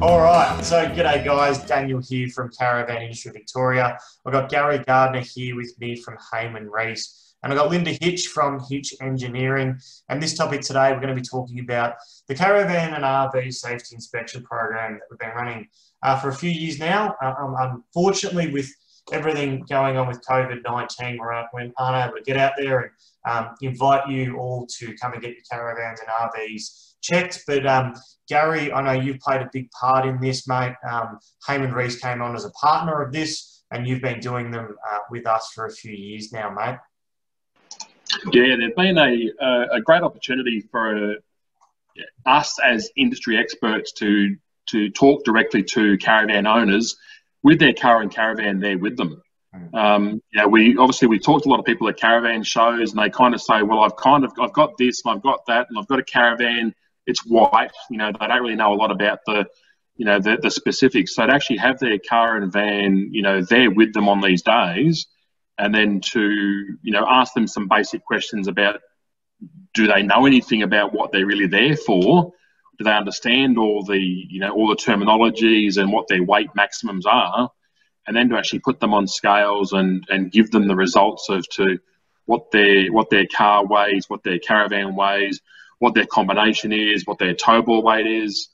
All right, so g'day guys, Daniel here from Caravan Industry Victoria. I've got Gary Gardner here with me from Hayman Reese, and I've got Linda Hitch from Hitch Engineering. And this topic today, we're going to be talking about the Caravan and RV Safety Inspection Program that we've been running for a few years now. Unfortunately, with everything going on with COVID-19, we aren't able to get out there and invite you all to come and get your caravans and RVs checked. But Gary, I know you've played a big part in this, mate. Hayman Reese came on as a partner of this, and you've been doing them with us for a few years now, mate. Yeah, there's been a great opportunity for us as industry experts to talk directly to caravan owners with their car and caravan there with them. We talked to a lot of people at caravan shows, and they kind of say, well, I've got this and I've got that and I've got a caravan. It's white. They don't really know a lot about the specifics. So to actually have their car and van, there with them on these days, and then to ask them some basic questions about, do they know anything about what they're really there for? Do they understand all the terminologies and what their weight maximums are? And then to actually put them on scales and give them the results of what their car weighs, what their caravan weighs, what their combination is, what their tow ball weight is.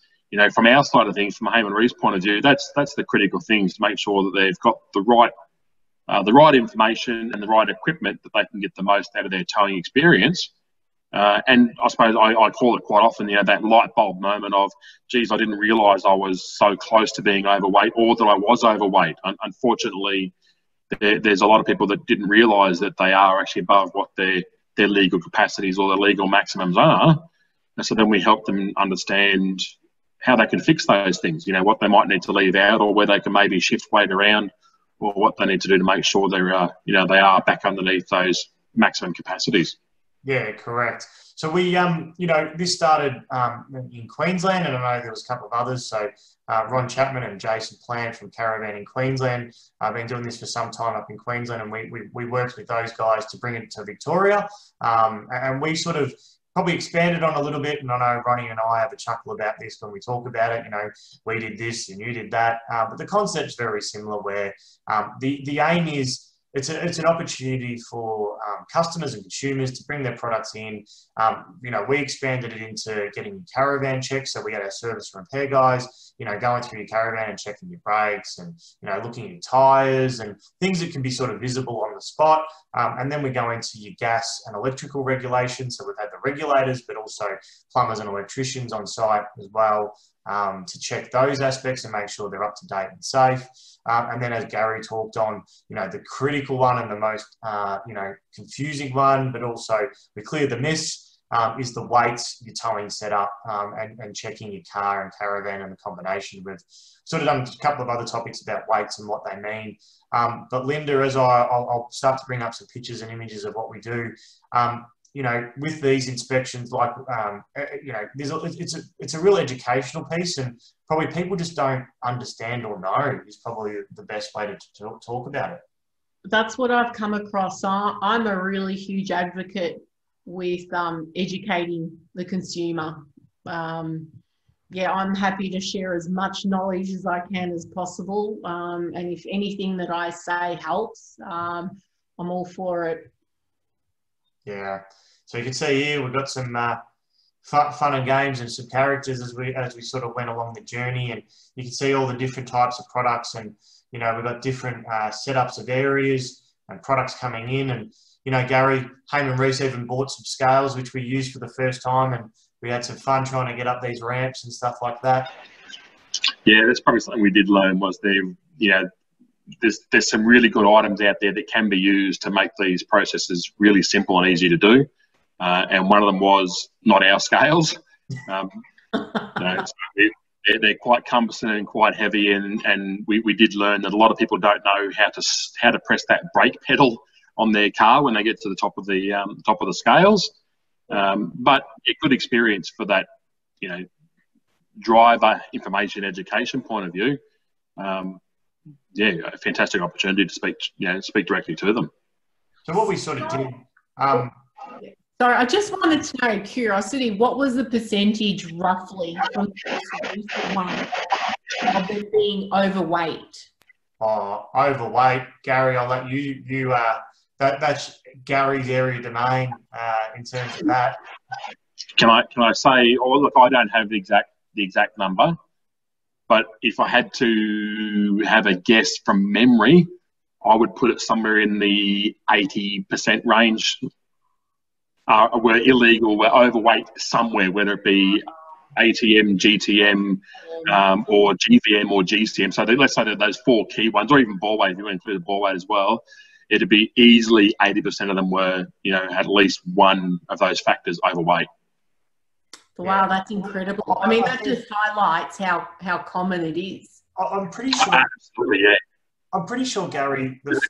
From our side of things, from a Hayman Reese point of view, that's the critical things, to make sure that they've got the right information and the right equipment that they can get the most out of their towing experience. And I suppose I call it quite often, that light bulb moment of, geez, I didn't realise I was so close to being overweight, or that I was overweight. Unfortunately, there's a lot of people that didn't realise that they are actually above what their legal capacities or their legal maximums are. And so then we help them understand how they can fix those things, what they might need to leave out, or where they can maybe shift weight around, or what they need to do to make sure they are back underneath those maximum capacities. Yeah, correct. So we, this started in Queensland, and I know there was a couple of others. So Ron Chapman and Jason Plant from Caravan in Queensland have been doing this for some time up in Queensland, and we worked with those guys to bring it to Victoria. And we sort of probably expanded on a little bit, and I know Ronnie and I have a chuckle about this when we talk about it. We did this and you did that, but the concept's very similar, where the aim is, it's an opportunity for customers and consumers to bring their products in. We expanded it into getting caravan checks. So we had our service and repair guys, going through your caravan and checking your brakes and, looking at your tyres and things that can be sort of visible on the spot. And then we go into your gas and electrical regulations. So we've had the regulators, but also plumbers and electricians on site as well, to check those aspects and make sure they're up to date and safe. And then, as Gary talked on, the critical one and the most, confusing one, but also we clear the miss, is the weights, your towing setup, and checking your car and caravan and the combination. We've sort of done a couple of other topics about weights and what they mean. But Linda, as I'll start to bring up some pictures and images of what we do, with these inspections, like, it's a real educational piece, and probably people just don't understand or know is probably the best way to talk about it. That's what I've come across. I'm a really huge advocate with educating the consumer. I'm happy to share as much knowledge as I can as possible. And if anything that I say helps, I'm all for it. Yeah. So you can see here we've got some fun and games and some characters as we sort of went along the journey, and you can see all the different types of products, and we've got different setups of areas and products coming in. And Gary, Hayman Reese even bought some scales which we used for the first time, and we had some fun trying to get up these ramps and stuff like that. Yeah, that's probably something we did learn, was there's some really good items out there that can be used to make these processes really simple and easy to do. And one of them was not our scales. They're quite cumbersome and quite heavy, and we did learn that a lot of people don't know how to press that brake pedal on their car when they get to the top of the scales. But a good experience for that, driver information education point of view. A fantastic opportunity to speak directly to them. So what we sort of did. Sorry, I just wanted to know, curiosity, what was the percentage roughly from one? of them being overweight? Oh, overweight, Gary. I'll let you. That's Gary's area domain in terms of that. Can I say? Oh, look, I don't have the exact number, but if I had to have a guess from memory, I would put it somewhere in the 80% range. Were illegal, were overweight somewhere, whether it be ATM, GTM, or GVM or GCM. So let's say that those 4 key ones, or even ball weight, if you include ball weight as well, it'd be easily 80% of them were, had at least one of those factors overweight. Wow, that's incredible. I mean, that just highlights how common it is. I'm pretty sure. Absolutely, yeah. I'm pretty sure, Gary, the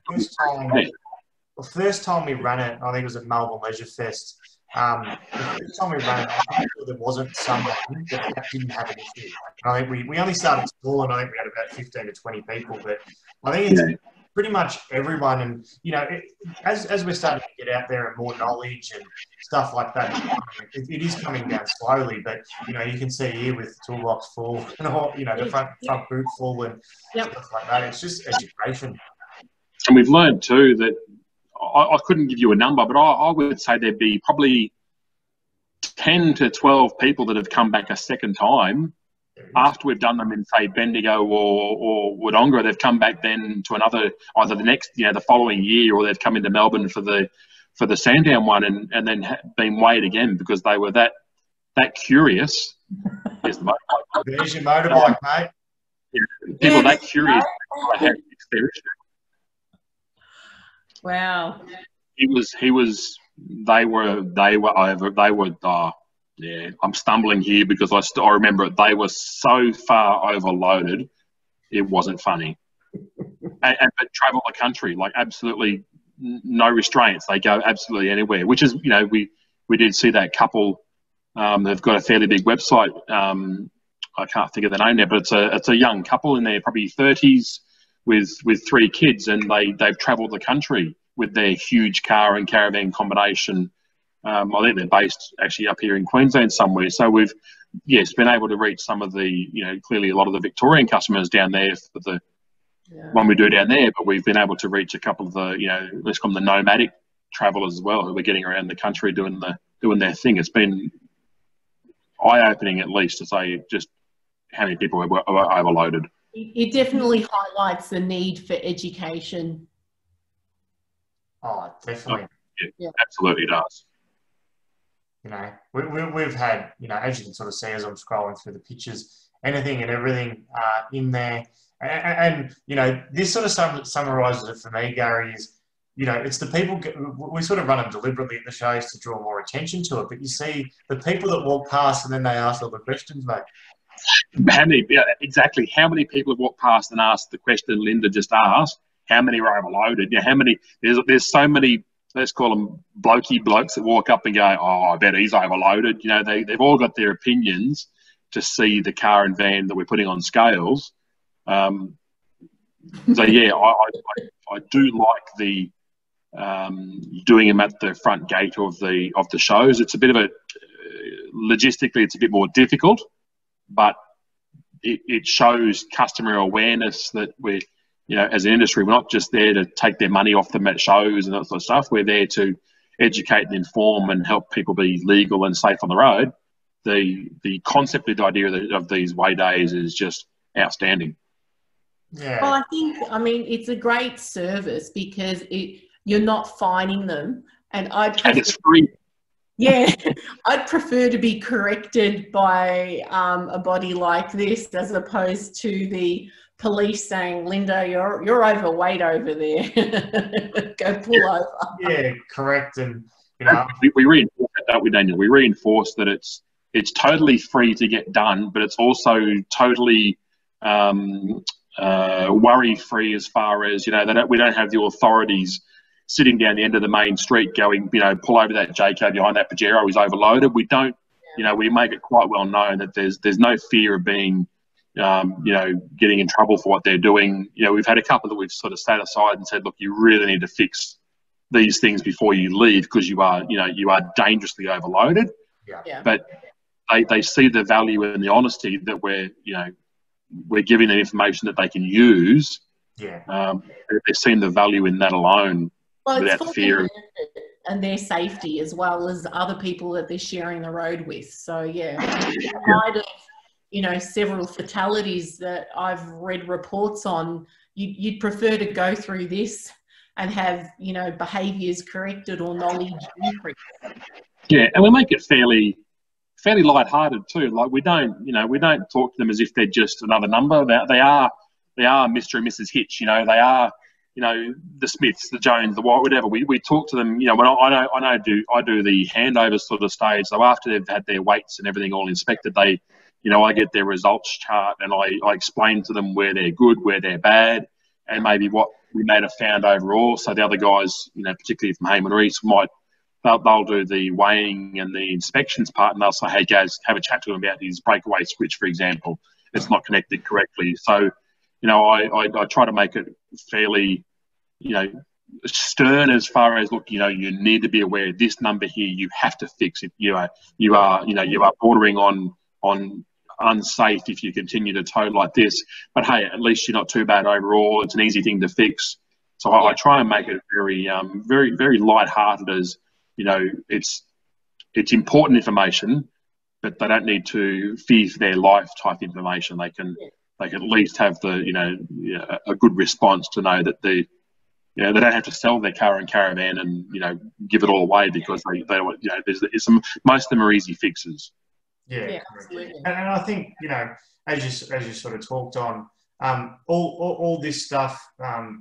first time we ran it, I think it was at Melbourne Leisure Fest. The first time we ran it, I'm sure there wasn't someone that didn't have an issue. I think we only started small, and I think we had about 15 to 20 people. But I think it's pretty much everyone. And as we're starting to get out there and more knowledge and stuff like that, it is coming down slowly. But you can see here with the toolbox full, and the front boot full, and stuff like that. It's just education. And we've learned too that I couldn't give you a number, but I would say there'd be probably 10 to 12 people that have come back a second time after we've done them in, say, Bendigo or Wodonga. They've come back then to another, either the next, the following year, or they've come into Melbourne for the Sandown one and then been weighed again because they were that curious. There's your motorbike, mate. People that curious have experience. Wow. They were over. I'm stumbling here because I remember it. They were so far overloaded, it wasn't funny. But travel the country, like absolutely no restraints. They go absolutely anywhere, which is, we did see that couple. They've got a fairly big website. I can't think of the name now, but it's a young couple in their probably 30s with 3 kids, and they've travelled the country with their huge car and caravan combination. I think they're based actually up here in Queensland somewhere. So we've, been able to reach some of the, clearly a lot of the Victorian customers down there for the one we do down there, but we've been able to reach a couple of the, let's call them the nomadic travellers as well, who are getting around the country doing their thing. It's been eye-opening, at least, to say just how many people are overloaded. It definitely highlights the need for education. Oh, definitely. Yeah, absolutely does. We've had, as you can sort of see as I'm scrolling through the pictures, anything and everything in there. And this sort of summarises it for me, Gary, is, it's the people, we sort of run them deliberately at the shows to draw more attention to it, but you see the people that walk past and then they ask all the questions, mate. Exactly. How many people have walked past and asked the question Linda just asked? How many are overloaded? How many? There's so many. Let's call them blokes that walk up and go, "Oh, I bet he's overloaded." They've all got their opinions to see the car and van that we're putting on scales. So yeah, I do like the doing them at the front gate of the shows. It's a bit of a logistically, it's a bit more difficult, but it shows customer awareness that we're, as an industry, we're not just there to take their money off them at shows and that sort of stuff. We're there to educate and inform and help people be legal and safe on the road. The concept of the idea of these weigh days is just outstanding. Yeah. Well, it's a great service because you're not fining them, and it's free. Yeah, I'd prefer to be corrected by a body like this as opposed to the police saying, "Linda, you're overweight over there. Go pull over." Yeah, correct. And we reinforce that, don't we, Daniel? We reinforce that it's totally free to get done, but it's also totally worry-free as far as we don't have the authorities sitting down the end of the main street going, pull over that JK behind that Pajero, he's overloaded. We don't, we make it quite well known that there's no fear of being, getting in trouble for what they're doing. We've had a couple that we've sort of sat aside and said, look, you really need to fix these things before you leave because you are dangerously overloaded. Yeah. But they see the value and the honesty that we're, we're giving them information that they can use. Yeah. They've seen the value in that alone, Well, it's without for the fear of. and their safety as well as other people that they're sharing the road with. So yeah, in light of, you know, several fatalities that I've read reports on, you'd prefer to go through this and have, you know, behaviours corrected or knowledge increased. Yeah, and we make it fairly light-hearted too. Like we don't talk to them as if they're just another number. They are Mr. and Mrs. Hitch. You know, they are, you know, the Smiths, the Jones, the White, whatever. We talk to them. You know, when I do the handover sort of stage. So after they've had their weights and everything all inspected, they, you know, I get their results chart and I explain to them where they're good, where they're bad, and maybe what we may have found overall. So the other guys, you know, particularly from Hayman Reese, they'll do the weighing and the inspections part, and they'll say, hey, Gaz, have a chat to him about his breakaway switch, for example. It's not connected correctly. So, you know, I try to make it fairly, you know, stern as far as, look, you know, you need to be aware of this number here. You have to fix it. You are bordering on unsafe if you continue to tow like this. But hey, at least you're not too bad overall. It's an easy thing to fix. So I try and make it very, very light-hearted, as, you know, it's important information, but they don't need to fear for their life type information. They can at least have a good response to know that they don't have to sell their car and caravan and, you know, give it all away because they you know, most of them are easy fixes. Yeah, absolutely. And I think, you know, as you sort of talked on, all this stuff,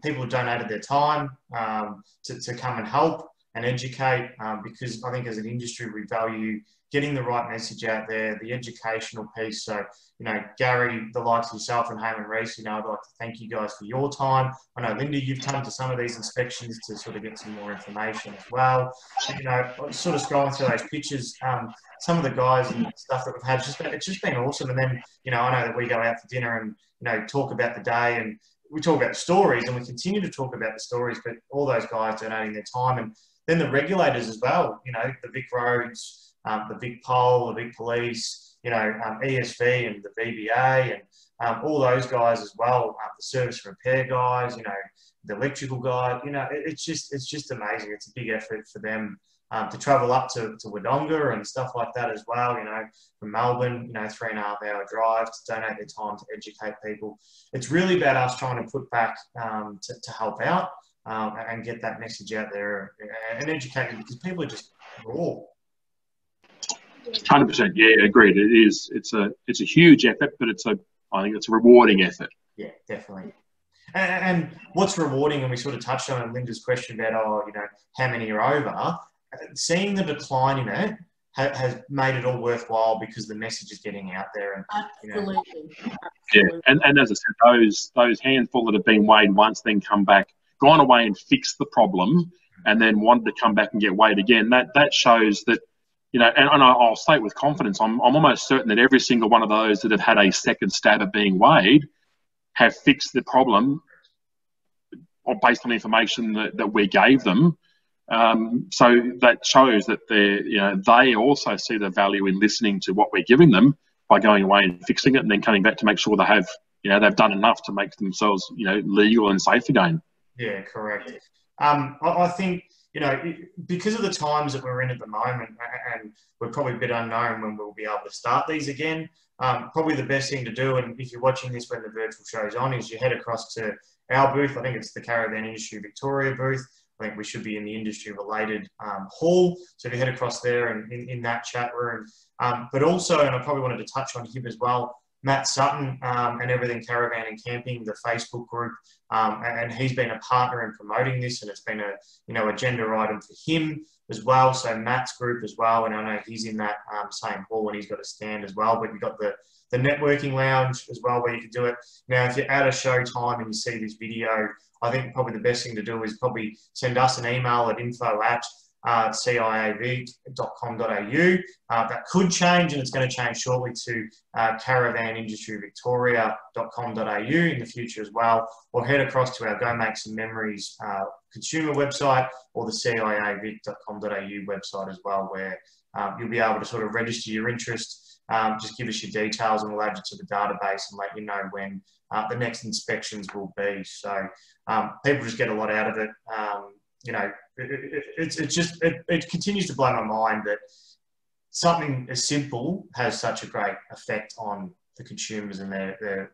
people have donated their time to come and help and educate, because I think as an industry we value getting the right message out there, the educational piece. So, you know, Gary, the likes of yourself and Hayman Reese, you know, I'd like to thank you guys for your time. I know, Linda, you've come to some of these inspections to sort of get some more information as well. You know, sort of scrolling through those pictures, some of the guys and stuff that we've had, it's just been awesome. And then, you know, I know that we go out for dinner and, you know, talk about the day, and we talk about the stories, and we continue to talk about the stories, but all those guys donating their time, and then the regulators as well, you know, the Vic Roads, the Vic Pol, the Vic Police, you know, ESV and the VBA, and all those guys as well, the service and repair guys, you know, the electrical guy, you know, it's just amazing. It's a big effort for them to travel up to Wodonga and stuff like that as well, you know, from Melbourne, you know, 3.5 hour drive to donate their time to educate people. It's really about us trying to put back to help out and get that message out there and educate them, because people are just raw. 100%, yeah, agreed. It is. It's a huge effort, but I think it's a rewarding effort. Yeah, definitely. And what's rewarding, and we sort of touched on Linda's question about, you know, how many are over. Seeing the decline in it has made it all worthwhile, because the message is getting out there. And, absolutely. You know, yeah, and as I said, those handful that have been weighed once, then come back, gone away and fixed the problem, and then wanted to come back and get weighed again. That shows that, you know, and I'll say it with confidence, I'm almost certain that every single one of those that have had a second stab at being weighed have fixed the problem based on information that we gave them. So that shows that they also see the value in listening to what we're giving them by going away and fixing it, and then coming back to make sure they've done enough to make themselves, you know, legal and safe again. Yeah, correct. I think, you know, because of the times that we're in at the moment, and we're probably a bit unknown when we'll be able to start these again, probably the best thing to do, and if you're watching this when the virtual show's on, is you head across to our booth. I think it's the Caravan Industry Victoria booth. I think we should be in the industry-related hall. So if you head across there and in that chat room. But also, and I probably wanted to touch on him as well, Matt Sutton and Everything Caravan and Camping, the Facebook group, and he's been a partner in promoting this, and it's been a agenda item for him as well. So Matt's group as well, and I know he's in that same hall, and he's got a stand as well. But you've got the networking lounge as well, where you can do it. Now, if you're at a show time and you see this video, I think probably the best thing to do is probably send us an email at info@ ciavic.com.au. That could change, and it's going to change shortly to caravanindustryvictoria.com.au in the future as well, or head across to our Go Make Some Memories consumer website or the ciavic.com.au website as well, where you'll be able to sort of register your interest. Just give us your details and we'll add you to the database and let you know when the next inspections will be. So people just get a lot out of it. You know, it continues to blow my mind that something as simple has such a great effect on the consumers and their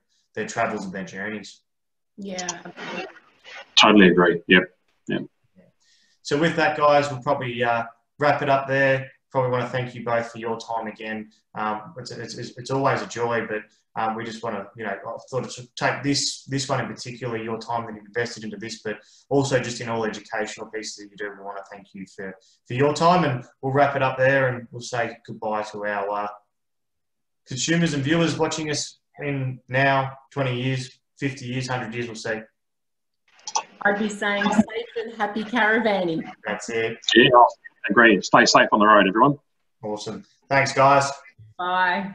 travels and their journeys. Yeah. Totally agree. Yep. So with that, guys, we'll probably wrap it up there. Probably want to thank you both for your time again. It's always a joy, but we just want to, you know, I thought to take this one in particular, your time that you've invested into this, but also just in all educational pieces that you do. We want to thank you for your time, and we'll wrap it up there, and we'll say goodbye to our consumers and viewers watching us in now 20 years, 50 years, 100 years, we'll see. I'd be saying safe and happy caravanning. That's it. Yeah, I agree. Stay safe on the road, everyone. Awesome. Thanks, guys. Bye.